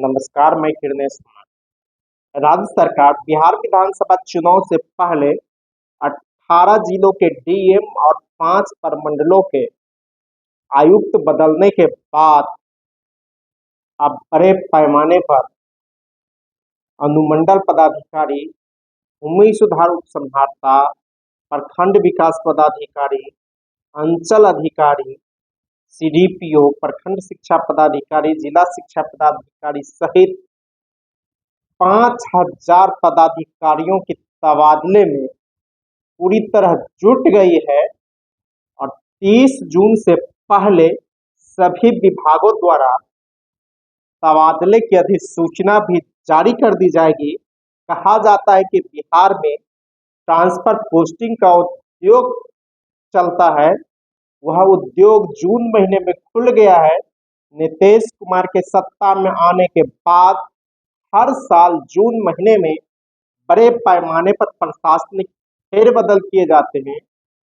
नमस्कार, मैं किरणेश कुमार। राज्य सरकार बिहार विधानसभा चुनाव से पहले 18 जिलों के डीएम और 5 प्रमंडलों के आयुक्त बदलने के बाद अब बड़े पैमाने पर अनुमंडल पदाधिकारी, भूमि सुधार उपसंहर्ता, प्रखंड विकास पदाधिकारी, अंचल अधिकारी, सीडीपीओ, प्रखंड शिक्षा पदाधिकारी, जिला शिक्षा पदाधिकारी सहित 5,000 पदाधिकारियों के तबादले में पूरी तरह जुट गई है और 30 जून से पहले सभी विभागों द्वारा तबादले की अधिसूचना भी जारी कर दी जाएगी। कहा जाता है कि बिहार में ट्रांसफर पोस्टिंग का उद्योग चलता है, वह उद्योग जून महीने में खुल गया है। नीतीश कुमार के सत्ता में आने के बाद हर साल जून महीने में बड़े पैमाने पर प्रशासनिक फेरबदल किए जाते हैं।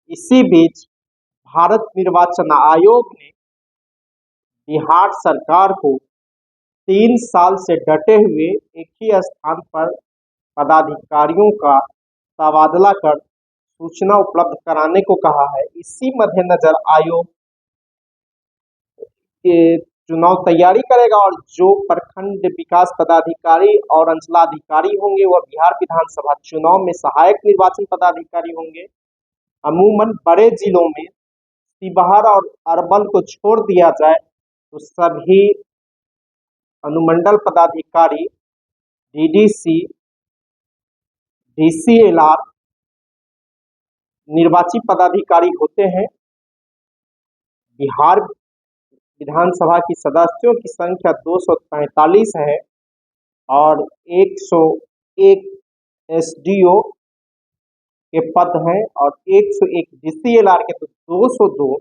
इसी बीच भारत निर्वाचन आयोग ने बिहार सरकार को 3 साल से डटे हुए एक ही स्थान पर पदाधिकारियों का तबादला कर सूचना उपलब्ध कराने को कहा है। इसी मद्देनजर आयोग के चुनाव तैयारी करेगा और जो प्रखंड विकास पदाधिकारी और अंचलाधिकारी होंगे वह बिहार विधानसभा चुनाव में सहायक निर्वाचन पदाधिकारी होंगे। अमूमन बड़े जिलों में शिवहर और अरवल को छोड़ दिया जाए तो सभी अनुमंडल पदाधिकारी, डीडीसी, डीसीएलआर निर्वाची पदाधिकारी होते हैं। बिहार विधानसभा की सदस्यों की संख्या 245 है और 101 एसडीओ के पद हैं और 101 डीसीएलआर के, तो 202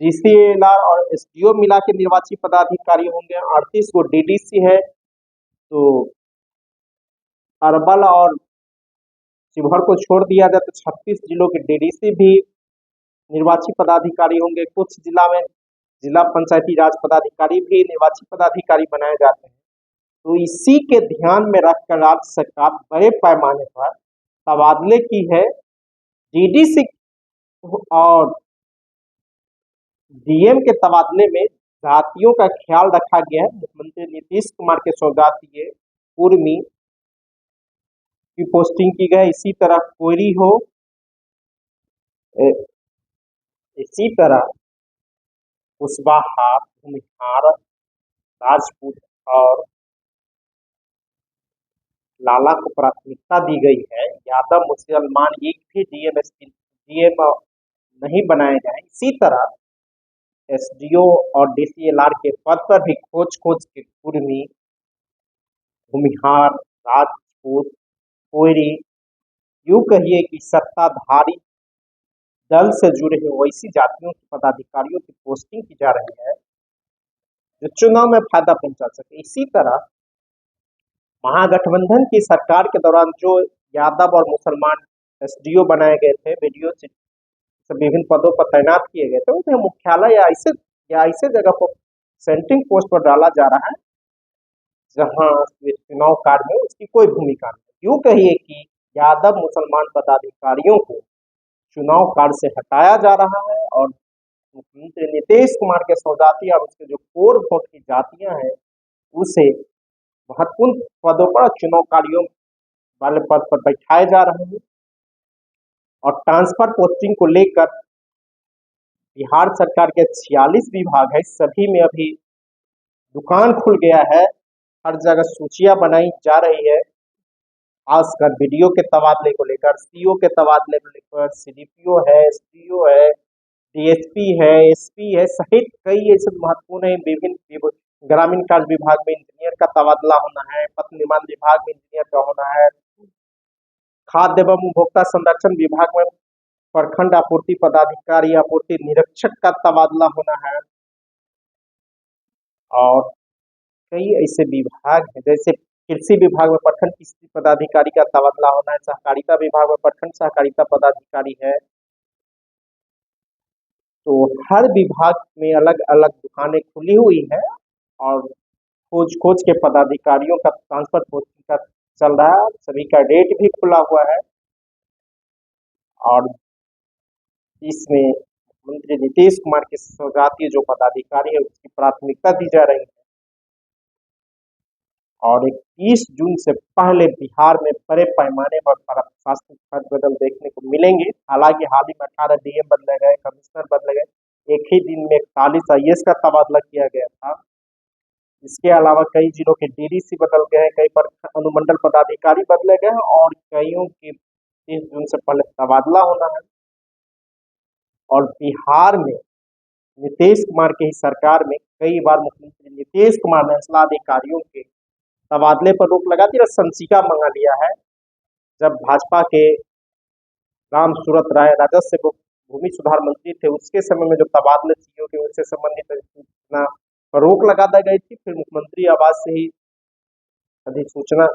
डीसीएलआर और एसडीओ मिला के निर्वाची पदाधिकारी होंगे। 38 को डीडीसी है, तो अरवल और शिवहर को छोड़ दिया जाए तो 36 जिलों के डीडीसी भी निर्वाची पदाधिकारी होंगे। कुछ जिला में जिला पंचायती राज पदाधिकारी भी निर्वाची पदाधिकारी बनाए जाते हैं। तो इसी के ध्यान में रखकर राज्य सरकार बड़े पैमाने पर तबादले की है। डीडीसी और डीएम के तबादले में जातियों का ख्याल रखा गया है। मुख्यमंत्री नीतीश कुमार के सौगातीय कुर्मी की पोस्टिंग की गई। इसी तरह कोयरी हो, इसी तरह कुशवाहा, भूमिहार, राजपूत और लाला को प्राथमिकता दी गई है। यादव, मुसलमान एक भी डीएम नहीं बनाए गए। इसी तरह एसडीओ और डीसीएलआर के पद पर भी खोज के कुर्मी, भूमिहार, राजपूत, कोयरी, यूं कहिए कि सत्ताधारी दल से जुड़े हुए वैसी जातियों के पदाधिकारियों की पोस्टिंग की जा रही है जो चुनाव में फायदा पहुंचा सके। इसी तरह महागठबंधन की सरकार के दौरान जो यादव और मुसलमान एसडीओ बनाए गए थे, वीडियो से विभिन्न पदों पर तैनात किए गए थे, उन्हें मुख्यालय या ऐसे जगह पर सेंट्रिंग पोस्ट पर डाला जा रहा है जहां चुनाव कार्य में उसकी कोई भूमिका नहीं। यूं कहिए कि यादव मुसलमान पदाधिकारियों को चुनाव कार्य से हटाया जा रहा है और मुख्यमंत्री नीतीश कुमार के सौगाती और उसके जो कोर वोट की जातियां हैं उसे महत्वपूर्ण पदों पर चुनाव कार्यों वाले पद पर बैठाए जा रहे हैं। और ट्रांसफर पोस्टिंग को लेकर बिहार सरकार के 46 विभाग है, सभी में अभी दुकान खुल गया है। हर जगह सूचियां बनाई जा रही है, खासकर वीडियो के तबादले को लेकर, सीओ के तबादले को लेकर, सीडीपीओ है, एसडीओ है, डीएसपी है, एसपी है सहित कई ऐसे महत्वपूर्ण है। विभिन्न ग्रामीण कार्य विभाग में इंजीनियर का तबादला होना है, पथ निर्माण विभाग में इंजीनियर का होना है, खाद्य एवं उपभोक्ता संरक्षण विभाग में प्रखंड आपूर्ति पदाधिकारी, आपूर्ति निरीक्षक का तबादला होना है और कई ऐसे विभाग हैं जैसे कृषि विभाग में प्रखंड कृषि पदाधिकारी का तबादला होना है, सहकारिता विभाग में प्रखंड सहकारिता पदाधिकारी है। तो हर विभाग में अलग अलग दुकानें खुली हुई है और खोज के पदाधिकारियों का ट्रांसफर पोस्टिंग का चल रहा है। सभी का डेट भी खुला हुआ है और इसमें मुख्यमंत्री नीतीश कुमार के सौगातीय जो पदाधिकारी है उसकी प्राथमिकता दी जा रही है और 21 जून से पहले बिहार में बड़े पैमाने पर प्रशासनिक फेरबदल देखने को मिलेंगे। हालांकि हाल ही में 18 डीएम बदले गए, कमिश्नर बदले गए, एक ही दिन में 41 आईएएस का तबादला किया गया था। इसके अलावा कई जिलों के डीडीसी बदल गए हैं, कई पर अनुमंडल पदाधिकारी बदले गए हैं और कईयों के 30 जून से पहले तबादला होना है। और बिहार में नीतीश कुमार की ही सरकार में कई बार मुख्यमंत्री नीतीश कुमार ने अंचलाधिकारियों के तबादले पर रोक लगा दी और संशिका मंगा लिया है। जब भाजपा के राम सूरत राय राजस्व भूमि सुधार मंत्री थे, उसके समय में जो तबादले सीओ के उनसे संबंधित सूचना पर रोक लगा दी गई थी, फिर मुख्यमंत्री आवास से ही अधिसूचना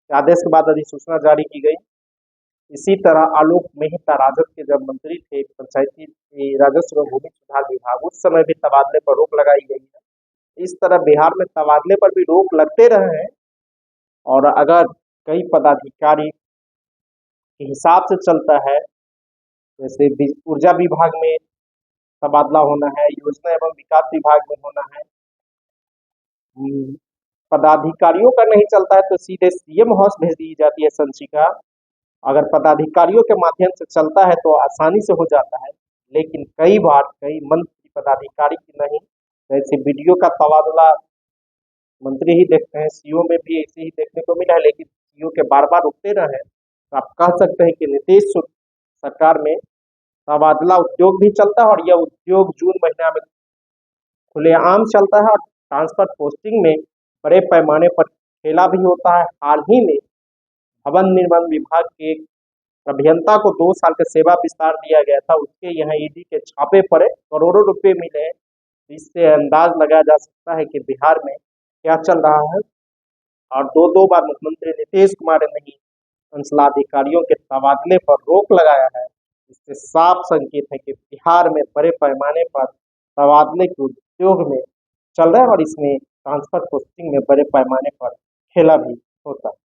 आदेश के बाद अधिसूचना जारी की गई। इसी तरह आलोक मेहता राजद के जब मंत्री थे पंचायती राजस्व एवं भूमि सुधार विभाग, उस समय भी तबादले पर रोक लगाई गई है। इस तरह बिहार में तबादले पर भी रोक लगते रहे हैं और अगर कई पदाधिकारी के हिसाब से चलता है, जैसे ऊर्जा विभाग में तबादला होना है, योजना एवं विकास विभाग में होना है, पदाधिकारियों का नहीं चलता है तो सीधे सीएम हाउस भेज दी जाती है संचिका। अगर पदाधिकारियों के माध्यम से चलता है तो आसानी से हो जाता है, लेकिन कई बार कई मंत्री पदाधिकारी की नहीं, जैसे बीडीओ का तबादला मंत्री ही देखते हैं, सीओ में भी ऐसे ही देखने को मिला है, लेकिन सीओ के बार बार रुकते रहे। तो आप कह सकते हैं कि नीतीश सरकार में तबादला उद्योग भी चलता है और यह उद्योग जून महीना में खुलेआम चलता है और ट्रांसफर पोस्टिंग में बड़े पैमाने पर खेला भी होता है। हाल ही में भवन निर्माण विभाग के अभियंता को 2 साल का सेवा विस्तार दिया गया था, उसके यहाँ ईडी के छापे पड़े, करोड़ों रुपए मिले। इससे अंदाज लगाया जा सकता है कि बिहार में क्या चल रहा है। और दो बार मुख्यमंत्री नीतीश कुमार ने ही अंचलाधिकारियों के तबादले पर रोक लगाया है। इससे साफ संकेत है कि बिहार में बड़े पैमाने पर तबादले के उद्योग में चल रहा है और इसमें ट्रांसफर पोस्टिंग में बड़े पैमाने पर खेला भी होता है।